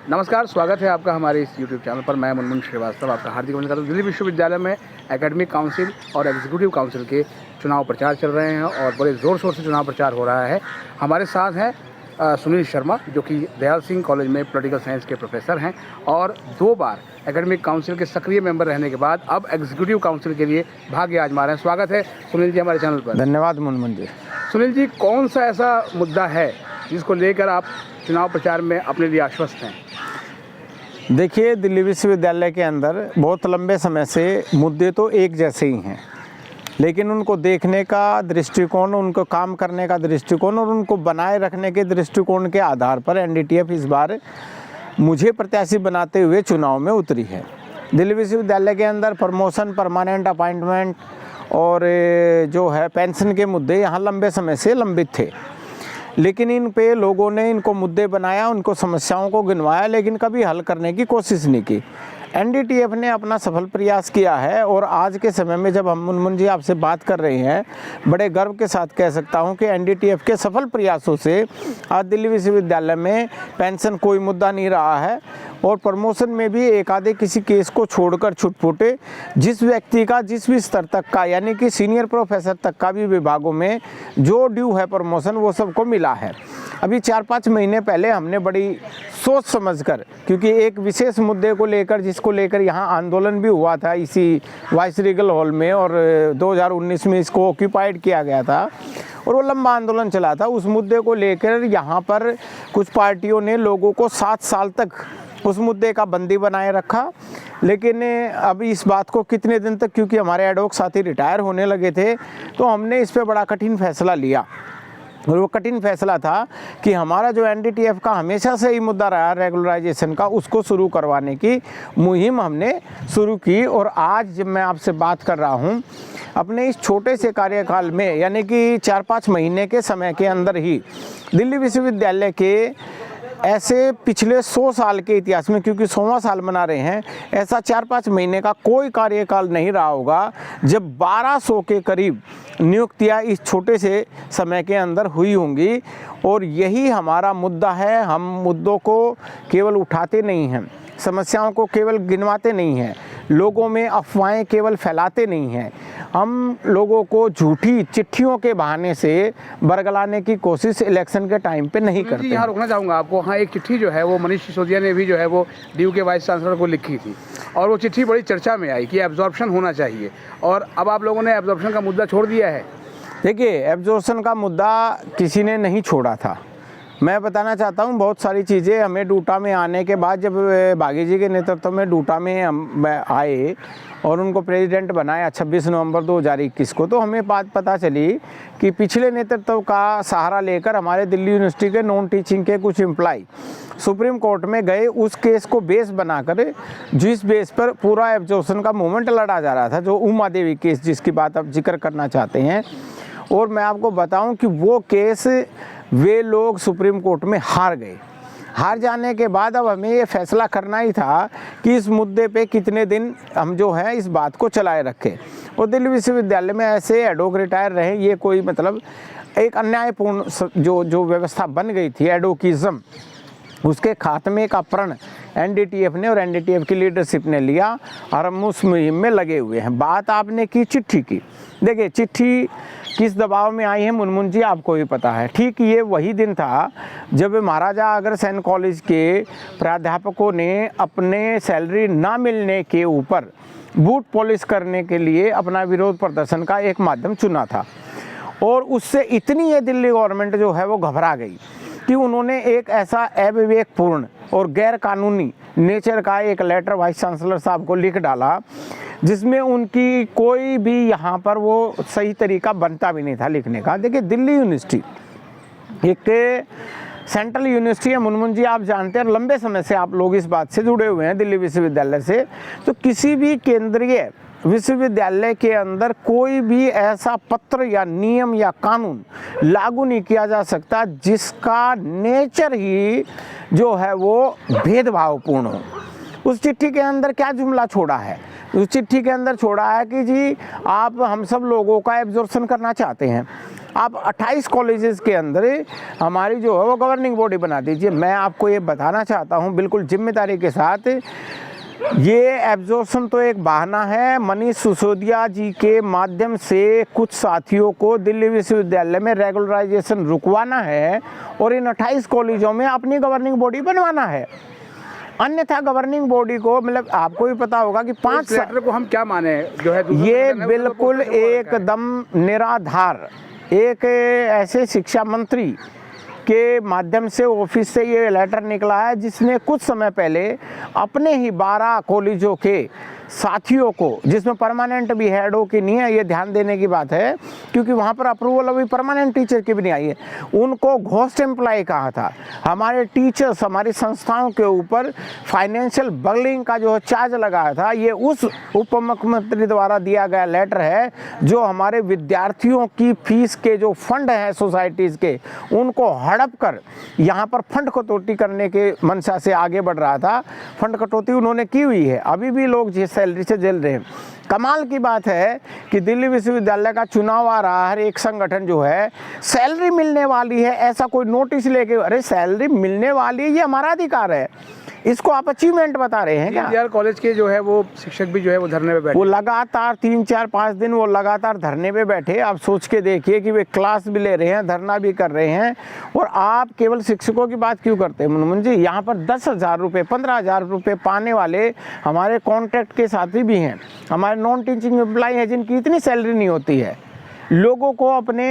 नमस्कार, स्वागत है आपका हमारे इस यूट्यूब चैनल पर। मैं मुनमुन श्रीवास्तव आपका हार्दिक अभिनंदन करता हूँ। दिल्ली विश्वविद्यालय में एकेडमिक काउंसिल और एग्जीक्यूटिव काउंसिल के चुनाव प्रचार चल रहे हैं और बड़े ज़ोर शोर से चुनाव प्रचार हो रहा है। हमारे साथ हैं सुनील शर्मा, जो कि दयाल सिंह कॉलेज में पॉलिटिकल साइंस के प्रोफेसर हैं और 2 बार एकेडमिक काउंसिल के सक्रिय मेंबर रहने के बाद अब एग्जीक्यूटिव काउंसिल के लिए भाग्य आजमा रहे हैं। स्वागत है सुनील जी हमारे चैनल पर। धन्यवाद मुनमुन जी। सुनील जी, कौन सा ऐसा मुद्दा है जिसको लेकर आप चुनाव प्रचार में अपने लिए आश्वस्त हैं? देखिए, दिल्ली विश्वविद्यालय के अंदर बहुत लंबे समय से मुद्दे तो एक जैसे ही हैं, लेकिन उनको देखने का दृष्टिकोण, उनको काम करने का दृष्टिकोण और उनको बनाए रखने के दृष्टिकोण के आधार पर एनडीटीएफ इस बार मुझे प्रत्याशी बनाते हुए चुनाव में उतरी है। दिल्ली विश्वविद्यालय के अंदर प्रमोशन, परमानेंट अपॉइंटमेंट और जो है पेंशन के मुद्दे यहाँ लंबे समय से लंबित थे, लेकिन इन पे लोगों ने इनको मुद्दे बनाया, उनको समस्याओं को गिनवाया, लेकिन कभी हल करने की कोशिश नहीं की। एनडीटीएफ ने अपना सफल प्रयास किया है और आज के समय में जब हम मुनमुन जी आपसे बात कर रहे हैं, बड़े गर्व के साथ कह सकता हूं कि एनडीटीएफ के सफल प्रयासों से आज दिल्ली विश्वविद्यालय में पेंशन कोई मुद्दा नहीं रहा है और प्रमोशन में भी एक आधे किसी केस को छोड़कर छुटपुटे जिस व्यक्ति का जिस भी स्तर तक का, यानी कि सीनियर प्रोफेसर तक का भी विभागों में जो ड्यू है प्रमोशन, वो सबको मिला है। अभी 4-5 महीने पहले हमने बड़ी सोच समझकर, क्योंकि एक विशेष मुद्दे को लेकर जिसको लेकर यहाँ आंदोलन भी हुआ था इसी वाइस रीगल हॉल में और 2019 में इसको ऑक्यूपाइड किया गया था और वो लंबा आंदोलन चला था। उस मुद्दे को लेकर यहाँ पर कुछ पार्टियों ने लोगों को 7 साल तक उस मुद्दे का बंदी बनाए रखा, लेकिन अभी इस बात को कितने दिन तक, क्योंकि हमारे एडवोक साथी रिटायर होने लगे थे, तो हमने इस पर बड़ा कठिन फैसला लिया और वो कठिन फैसला था कि हमारा जो एनडीटीएफ का हमेशा से ही मुद्दा रहा रेगुलराइजेशन का, उसको शुरू करवाने की मुहिम हमने शुरू की। और आज जब मैं आपसे बात कर रहा हूँ, अपने इस छोटे से कार्यकाल में, यानी कि 4-5 महीने के समय के अंदर ही दिल्ली विश्वविद्यालय के ऐसे पिछले 100 साल के इतिहास में, क्योंकि 100वां साल मना रहे हैं, ऐसा 4-5 महीने का कोई कार्यकाल नहीं रहा होगा जब 1200 के करीब नियुक्तियां इस छोटे से समय के अंदर हुई होंगी। और यही हमारा मुद्दा है। हम मुद्दों को केवल उठाते नहीं हैं, समस्याओं को केवल गिनवाते नहीं हैं, लोगों में अफवाहें केवल फैलाते नहीं हैं, हम लोगों को झूठी चिट्ठियों के बहाने से बरगलाने की कोशिश इलेक्शन के टाइम पे नहीं करते। यहाँ रोकना चाहूँगा आपको। हाँ, एक चिट्ठी जो है वो मनीष सिसोदिया ने भी जो है वो डीयू के वाइस चांसलर को लिखी थी और वो चिट्ठी बड़ी चर्चा में आई कि एब्जॉर्प्शन होना चाहिए, और अब आप लोगों ने एब्जॉर्प्शन का मुद्दा छोड़ दिया है। देखिए, एब्जॉर्प्शन का मुद्दा किसी ने नहीं छोड़ा था। मैं बताना चाहता हूँ, बहुत सारी चीज़ें हमें डूटा में आने के बाद, जब बागी जी के नेतृत्व में डूटा में हम आए और उनको प्रेसिडेंट बनाया 26 नवंबर 2021 को, तो हमें बात पता चली कि पिछले नेतृत्व का सहारा लेकर हमारे दिल्ली यूनिवर्सिटी के नॉन टीचिंग के कुछ एम्प्लॉय सुप्रीम कोर्ट में गए, उस केस को बेस बनाकर, जिस बेस पर पूरा एब्जॉर्प्शन का मूवमेंट लड़ा जा रहा था, जो उमा देवी केस जिसकी बात आप जिक्र करना चाहते हैं। और मैं आपको बताऊं कि वो केस वे लोग सुप्रीम कोर्ट में हार गए। हार जाने के बाद अब हमें ये फैसला करना ही था कि इस मुद्दे पे कितने दिन हम जो है इस बात को चलाए रखें। और दिल्ली विश्वविद्यालय में ऐसे एडवोक रिटायर रहे, ये कोई मतलब एक अन्यायपूर्ण जो व्यवस्था बन गई थी एडवोकिज्म, उसके खात्मे का प्रण एनडीटीएफ ने और एनडीटीएफ की लीडरशिप ने लिया और हम उस मुहिम में लगे हुए हैं। बात आपने की चिट्ठी की। देखिए, चिट्ठी किस दबाव में आई है मुनमुन जी, आपको भी पता है। ठीक ये वही दिन था जब महाराजा अग्रसेन कॉलेज के प्राध्यापकों ने अपने सैलरी ना मिलने के ऊपर बूट पॉलिश करने के लिए अपना विरोध प्रदर्शन का एक माध्यम चुना था, और उससे इतनी ये दिल्ली गवर्नमेंट जो है वो घबरा गई कि उन्होंने एक ऐसा अविवेकपूर्ण और गैर कानूनी नेचर का एक लेटर वाइस चांसलर साहब को लिख डाला, जिसमें उनकी कोई भी यहाँ पर वो सही तरीका बनता भी नहीं था लिखने का। देखिए, दिल्ली यूनिवर्सिटी एक सेंट्रल यूनिवर्सिटी है मुनमुन जी, आप जानते हैं, लंबे समय से आप लोग इस बात से जुड़े हुए हैं दिल्ली विश्वविद्यालय से। तो किसी भी केंद्रीय विश्वविद्यालय के अंदर कोई भी ऐसा पत्र या नियम या कानून लागू नहीं किया जा सकता जिसका नेचर ही जो है वो भेदभावपूर्ण हो। उस चिट्ठी के अंदर क्या जुमला छोड़ा है? उस चिट्ठी के अंदर छोड़ा है कि जी आप हम सब लोगों का एब्जॉर्प्शन करना चाहते हैं, आप 28 कॉलेजेस के अंदर हमारी जो है वो गवर्निंग बॉडी बना दीजिए। मैं आपको ये बताना चाहता हूँ बिल्कुल जिम्मेदारी के साथ, ये एब्जॉर्प्शन तो एक बहाना है। मनीष सिसोदिया जी के माध्यम से कुछ साथियों को दिल्ली विश्वविद्यालय में रेगुलराइजेशन रुकवाना है और इन 28 कॉलेजों में अपनी गवर्निंग बॉडी बनवाना है। अन्यथा गवर्निंग बॉडी को, मतलब आपको भी पता होगा कि 5 लेटर को हम क्या माने जो है, ये बिल्कुल एकदम निराधार, एक ऐसे शिक्षा मंत्री के माध्यम से ऑफिस से ये लेटर निकला है जिसने कुछ समय पहले अपने ही 12 कॉलेजों के साथियों को, जिसमें परमानेंट भी हेडों की नहीं है, ये ध्यान देने की बात है क्योंकि वहाँ पर अप्रूवल अभी परमानेंट टीचर की भी नहीं आई है, उनको घोस्ट एम्प्लॉय कहा था। हमारे टीचर्स, हमारी संस्थाओं के ऊपर फाइनेंशियल बगलिंग का जो चार्ज लगाया था, ये उस उप मुख्यमंत्री द्वारा दिया गया लेटर है जो हमारे विद्यार्थियों की फीस के जो फंड हैं सोसाइटीज़ के, उनको हड़प कर यहाँ पर फंड कटौती करने के मंशा से आगे बढ़ रहा था। फंड कटौती उन्होंने की हुई है, अभी भी लोग जिस सैलरी से जल रहे हैं। कमाल की बात है कि दिल्ली विश्वविद्यालय का चुनाव आ रहा है, हर एक संगठन जो है सैलरी मिलने वाली है ऐसा कोई नोटिस लेके, अरे सैलरी मिलने वाली है, ये हमारा अधिकार है, इसको आप अचीवमेंट बता रहे हैं क्या? यार कॉलेज के जो है वो शिक्षक भी जो है वो धरने पे बैठे, वो लगातार 3, 4, 5 दिन वो लगातार धरने पे बैठे। आप सोच के देखिए कि वे क्लास भी ले रहे हैं, धरना भी कर रहे हैं, और आप केवल शिक्षकों की बात क्यों करते हैं मुनमुन जी? यहाँ पर 10,000 रुपये, 15,000 रुपये पाने वाले हमारे कॉन्ट्रैक्ट के साथी भी हैं, हमारे नॉन टीचिंग एम्प्लॉय हैं जिनकी इतनी सैलरी नहीं होती है। लोगों को अपने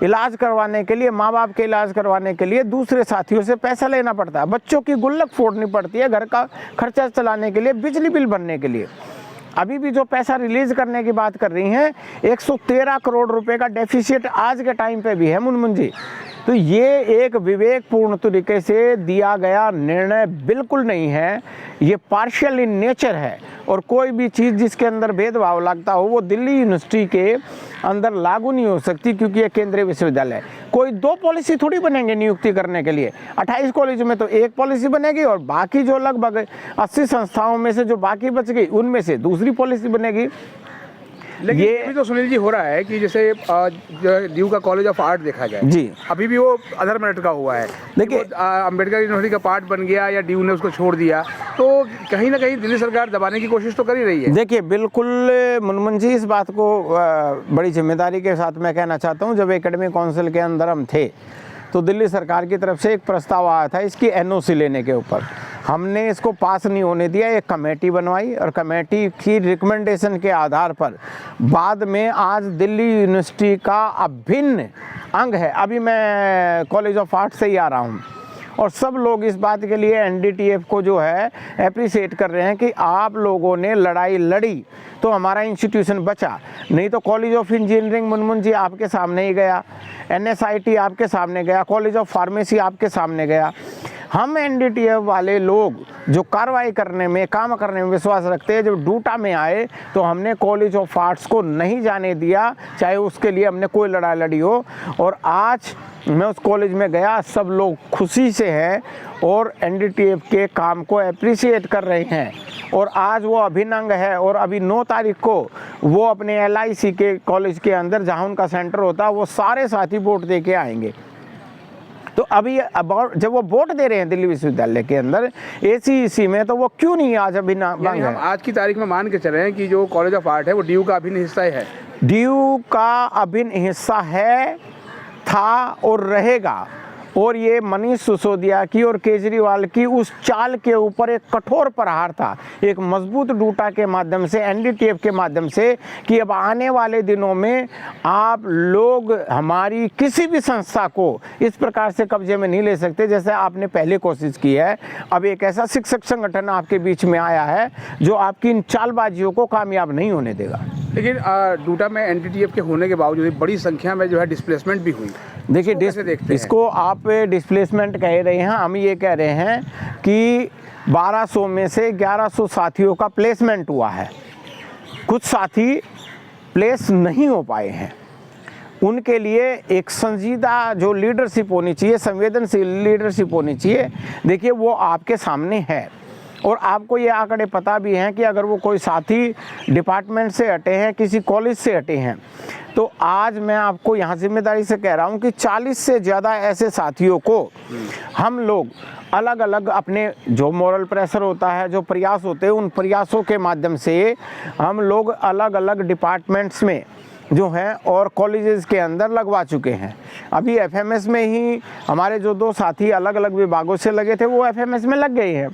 इलाज करवाने के लिए, माँ बाप के इलाज करवाने के लिए दूसरे साथियों से पैसा लेना पड़ता है, बच्चों की गुल्लक फोड़नी पड़ती है, घर का खर्चा चलाने के लिए, बिजली बिल भरने के लिए। अभी भी जो पैसा रिलीज करने की बात कर रही हैं, 113 करोड़ रुपए का डेफिसिट आज के टाइम पे भी है मुनमुन जी। तो ये एक विवेकपूर्ण तरीके से दिया गया निर्णय बिल्कुल नहीं है, ये पार्शियल इन नेचर है, और कोई भी चीज़ जिसके अंदर भेदभाव लगता हो वो दिल्ली यूनिवर्सिटी के अंदर लागू नहीं हो सकती, क्योंकि ये केंद्रीय विश्वविद्यालय है। कोई 2 पॉलिसी थोड़ी बनेंगे नियुक्ति करने के लिए, 28 कॉलेज में तो 1 पॉलिसी बनेगी और बाकी जो लगभग 80 संस्थाओं में से जो बाकी बच गई उनमें से दूसरी पॉलिसी बनेगी। लेकिन ये भी तो सुनील जी हो रहा है कि जैसे जो ड्यू का कॉलेज ऑफ आर्ट देखा जाए जी, अभी भी वो अदर मेरिट का हुआ है। देखिए अम्बेडकर यूनिवर्सिटी का पार्ट बन गया या ड्यू ने उसको छोड़ दिया, तो कहीं ना कहीं दिल्ली सरकार दबाने की कोशिश तो कर ही रही है। देखिए बिल्कुल मुनमुन जी, इस बात को बड़ी जिम्मेदारी के साथ मैं कहना चाहता हूँ। जब एकेडमिक काउंसिल के अंदर हम थे तो दिल्ली सरकार की तरफ से एक प्रस्ताव आया था इसकी NOC लेने के ऊपर, हमने इसको पास नहीं होने दिया, एक कमेटी बनवाई और कमेटी की रिकमेंडेशन के आधार पर बाद में आज दिल्ली यूनिवर्सिटी का अभिन्न अंग है। अभी मैं कॉलेज ऑफ आर्ट से ही आ रहा हूँ और सब लोग इस बात के लिए NDTF को जो है अप्रिशिएट कर रहे हैं कि आप लोगों ने लड़ाई लड़ी तो हमारा इंस्टीट्यूशन बचा, नहीं तो कॉलेज ऑफ इंजीनियरिंग मुनमुन जी आपके सामने ही गया, NSIT आपके सामने गया, कॉलेज ऑफ फार्मेसी आपके सामने गया। हम NDTF वाले लोग जो कार्रवाई करने में, काम करने में विश्वास रखते हैं, जब डूटा में आए तो हमने कॉलेज ऑफ आर्ट्स को नहीं जाने दिया, चाहे उसके लिए हमने कोई लड़ाई लड़ी हो। और आज मैं उस कॉलेज में गया, सब लोग खुशी से हैं और NDTF के काम को अप्रिशिएट कर रहे हैं, और आज वो अभिन्न अंग है। और अभी 9 तारीख को वो अपने LIC के कॉलेज के अंदर जहाँ उनका सेंटर होता है वो सारे साथी वोट दे के आएंगे। तो अभी जब वो वोट दे रहे हैं दिल्ली विश्वविद्यालय के अंदर ACEC में, तो वो क्यों नहीं आज अभी ना बंग है? आज की तारीख में मान के चल रहे हैं कि जो कॉलेज ऑफ आर्ट है वो ड्यू का अभिन्न हिस्सा है, ड्यू का अभिन्न हिस्सा है, था और रहेगा। और ये मनीष सिसोदिया की और केजरीवाल की उस चाल के ऊपर एक कठोर प्रहार था, एक मजबूत डूटा के माध्यम से, NDTF के माध्यम से, कि अब आने वाले दिनों में आप लोग हमारी किसी भी संस्था को इस प्रकार से कब्जे में नहीं ले सकते जैसे आपने पहले कोशिश की है। अब एक ऐसा शिक्षक संगठन आपके बीच में आया है जो आपकी इन चालबाजियों को कामयाब नहीं होने देगा। लेकिन डूटा में NDTF के होने के बावजूद बड़ी संख्या में जो है डिस्प्लेसमेंट भी हुई। देखिए इसको आप डिस्प्लेसमेंट कह रहे हैं, हम ये कह रहे हैं कि 1200 में से 1100 साथियों का प्लेसमेंट हुआ है। कुछ साथी प्लेस नहीं हो पाए हैं, उनके लिए एक संजीदा जो लीडरशिप होनी चाहिए, संवेदनशील लीडरशिप होनी चाहिए। देखिए वो आपके सामने है और आपको ये आंकड़े पता भी हैं कि अगर वो कोई साथी डिपार्टमेंट से हटे हैं, किसी कॉलेज से हटे हैं, तो आज मैं आपको यहाँ जिम्मेदारी से कह रहा हूँ कि 40 से ज़्यादा ऐसे साथियों को हम लोग अलग अलग अपने जो मॉरल प्रेशर होता है, जो प्रयास होते हैं, उन प्रयासों के माध्यम से हम लोग अलग अलग डिपार्टमेंट्स में जो हैं और कॉलेजेस के अंदर लगवा चुके हैं। अभी एफएमएस में ही हमारे जो 2 साथी अलग अलग विभागों से लगे थे वो एफएमएस में लग गए हैं।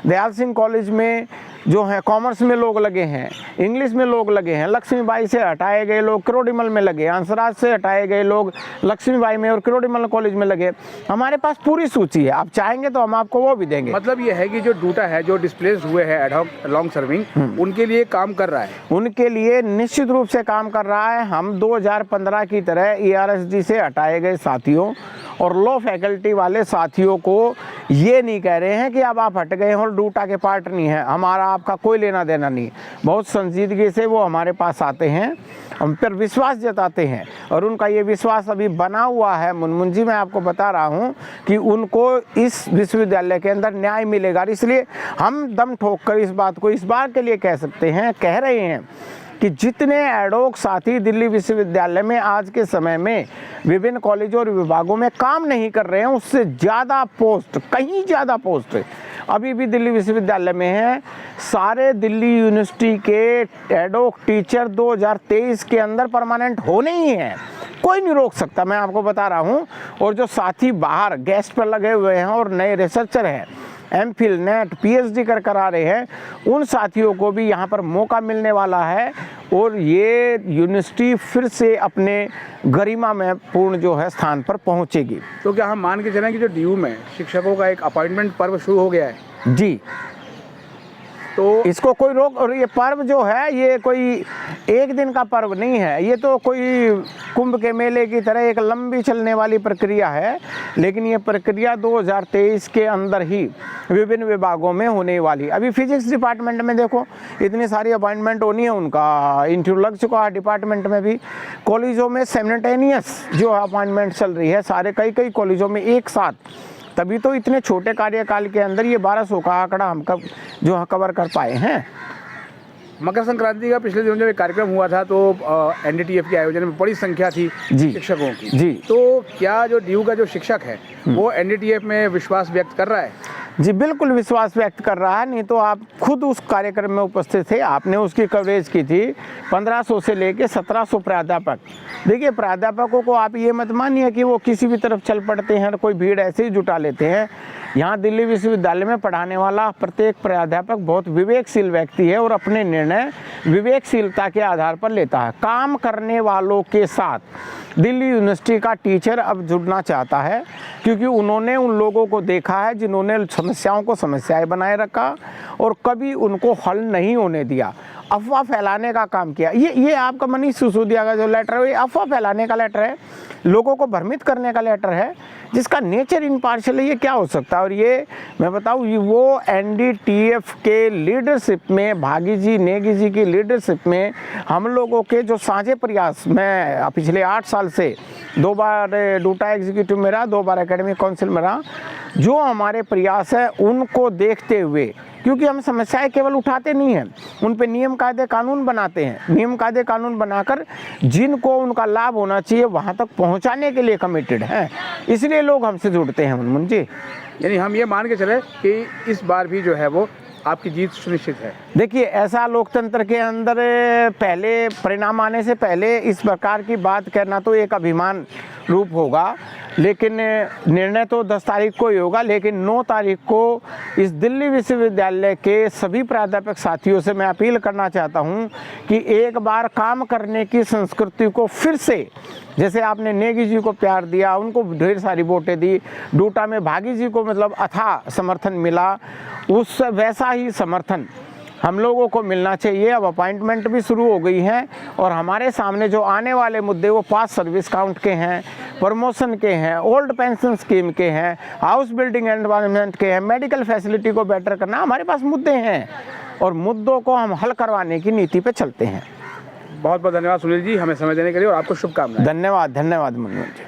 दयाल सिंह कॉलेज में जो है कॉमर्स में लोग लगे हैं, इंग्लिश में लोग लगे हैं, लक्ष्मीबाई से हटाए गए लोग किरोड़ीमल में लगे, हंसराज से हटाए गए लोग लक्ष्मीबाई में और किरोड़ीमल कॉलेज में लगे। हमारे पास पूरी सूची है, आप चाहेंगे तो हम आपको वो भी देंगे। मतलब ये है कि जो डूटा है, जो डिस्प्लेस्ड हुए हैं एड हॉक लॉन्ग सर्विंग, उनके लिए काम कर रहा है, उनके लिए निश्चित रूप से काम कर रहा है। हम 2015 की तरह ERSD से हटाए गए साथियों और लो फैकल्टी वाले साथियों को ये नहीं कह रहे हैं कि अब आप हट गए और डूटा के पार्ट नहीं है, हमारा आपका कोई लेना देना नहीं। बहुत संजीदगी से वो हमारे पास आते हैं, हम पर विश्वास जताते हैं और उनका ये विश्वास अभी बना हुआ है। मुनमुन जी, मैं आपको बता रहा हूँ कि उनको इस विश्वविद्यालय के अंदर न्याय मिलेगा। इसलिए हम दम ठोक कर इस बात को इस बार के लिए कह रहे हैं कि जितने एडोक साथी दिल्ली विश्वविद्यालय में आज के समय में विभिन्न कॉलेजों और विभागों में काम नहीं कर रहे हैं, उससे ज़्यादा पोस्ट, कहीं ज़्यादा पोस्ट अभी भी दिल्ली विश्वविद्यालय में है। सारे दिल्ली यूनिवर्सिटी के एडोक टीचर 2023 के अंदर परमानेंट होने ही हैं, कोई नहीं रोक सकता, मैं आपको बता रहा हूँ। और जो साथी बाहर गेस्ट पर लगे हुए हैं और नए रिसर्चर हैं, MPhil नेट PhD कर आ रहे हैं, उन साथियों को भी यहाँ पर मौका मिलने वाला है और ये यूनिवर्सिटी फिर से अपने गरिमा में पूर्ण जो है स्थान पर पहुँचेगी। तो क्या हम मान के चलें कि जो DU में शिक्षकों का एक अपॉइंटमेंट पर्व शुरू हो गया है? जी, तो इसको कोई रोक, और ये पर्व जो है ये कोई एक दिन का पर्व नहीं है, ये तो कोई कुंभ के मेले की तरह एक लंबी चलने वाली प्रक्रिया है। लेकिन ये प्रक्रिया 2023 के अंदर ही विभिन्न विभागं में होने वाली। अभी फिजिक्स डिपार्टमेंट में देखो इतनी सारी अपॉइंटमेंट होनी है, उनका इंटरव्यू लग चुका है। डिपार्टमेंट में भी, कॉलेजों में सिमल्टेनियस जो अपॉइंटमेंट चल रही है सारे कई कॉलेजों में एक साथ, तभी तो इतने छोटे कार्यकाल के अंदर ये 1200 का आंकड़ा हम कवर कर पाए हैं। मकर संक्रांति का पिछले दिनों जब एक कार्यक्रम हुआ था तो NDTF के आयोजन में बड़ी संख्या थी शिक्षकों की। जी, तो क्या जो DU का जो शिक्षक है वो NDTF में विश्वास व्यक्त कर रहा है? जी, बिल्कुल विश्वास व्यक्त कर रहा है, नहीं तो आप खुद उस कार्यक्रम में उपस्थित थे, आपने उसकी कवरेज की थी। 1500 से लेके 1700 प्राध्यापक। देखिए, प्राध्यापकों को आप ये मत मानिए कि वो किसी भी तरफ चल पड़ते हैं और कोई भीड़ ऐसे ही जुटा लेते हैं। यहाँ दिल्ली विश्वविद्यालय में पढ़ाने वाला प्रत्येक प्राध्यापक बहुत विवेकशील व्यक्ति है और अपने निर्णय विवेकशीलता के आधार पर लेता है। काम करने वालों के साथ दिल्ली यूनिवर्सिटी का टीचर अब जुड़ना चाहता है, क्योंकि उन्होंने उन लोगों को देखा है जिन्होंने समस्याओं को समस्याएं बनाए रखा और कभी उनको हल नहीं होने दिया, अफवाह फैलाने का काम किया। ये आपका मनीष सिसोदिया का जो लेटर है, ये अफवाह फैलाने का लेटर है, लोगों को भ्रमित करने का लेटर है, जिसका नेचर इम्पार्शियल है। ये क्या हो सकता है? और ये मैं बताऊँ, ये वो NDTF के लीडरशिप में, भागी जी, नेगी जी की लीडरशिप में हम लोगों के जो साझे प्रयास, मैं पिछले 8 साल से 2 बार डूटा एग्जीक्यूटिव में रहा, 2 बार एकेडमिक काउंसिल में रहा, जो हमारे प्रयास है उनको देखते हुए, क्योंकि हम समस्याएं केवल उठाते नहीं हैं, उन पे नियम कायदे कानून बनाते हैं। नियम कायदे कानून बनाकर जिनको उनका लाभ होना चाहिए वहाँ तक पहुँचाने के लिए कमिटेड हैं, इसलिए लोग हमसे जुड़ते हैं। मुनमुन जी, यानी हम ये मान के चले कि इस बार भी जो है वो आपकी जीत सुनिश्चित है? देखिए, ऐसा लोकतंत्र के अंदर पहले परिणाम आने से पहले इस प्रकार की बात करना तो एक अभिमान रूप होगा, लेकिन निर्णय तो 10 तारीख को ही होगा। लेकिन 9 तारीख को इस दिल्ली विश्वविद्यालय के सभी प्राध्यापक साथियों से मैं अपील करना चाहता हूं कि एक बार काम करने की संस्कृति को फिर से, जैसे आपने नेगी जी को प्यार दिया, उनको ढेर सारी वोटें दी, डूटा में भागी जी को मतलब अथाह समर्थन मिला, उस वैसा ही समर्थन हम लोगों को मिलना चाहिए। अब अपॉइंटमेंट भी शुरू हो गई हैं और हमारे सामने जो आने वाले मुद्दे वो पास सर्विस काउंट के हैं, प्रमोशन के हैं, ओल्ड पेंशन स्कीम के हैं, हाउस बिल्डिंग एनवायरनमेंट के हैं, मेडिकल फैसिलिटी को बेटर करना, हमारे पास मुद्दे हैं और मुद्दों को हम हल करवाने की नीति पे चलते हैं। बहुत बहुत धन्यवाद सुनील जी, हमें समय देने के लिए और आपको शुभकामनाएं। धन्यवाद मुनमुन जी।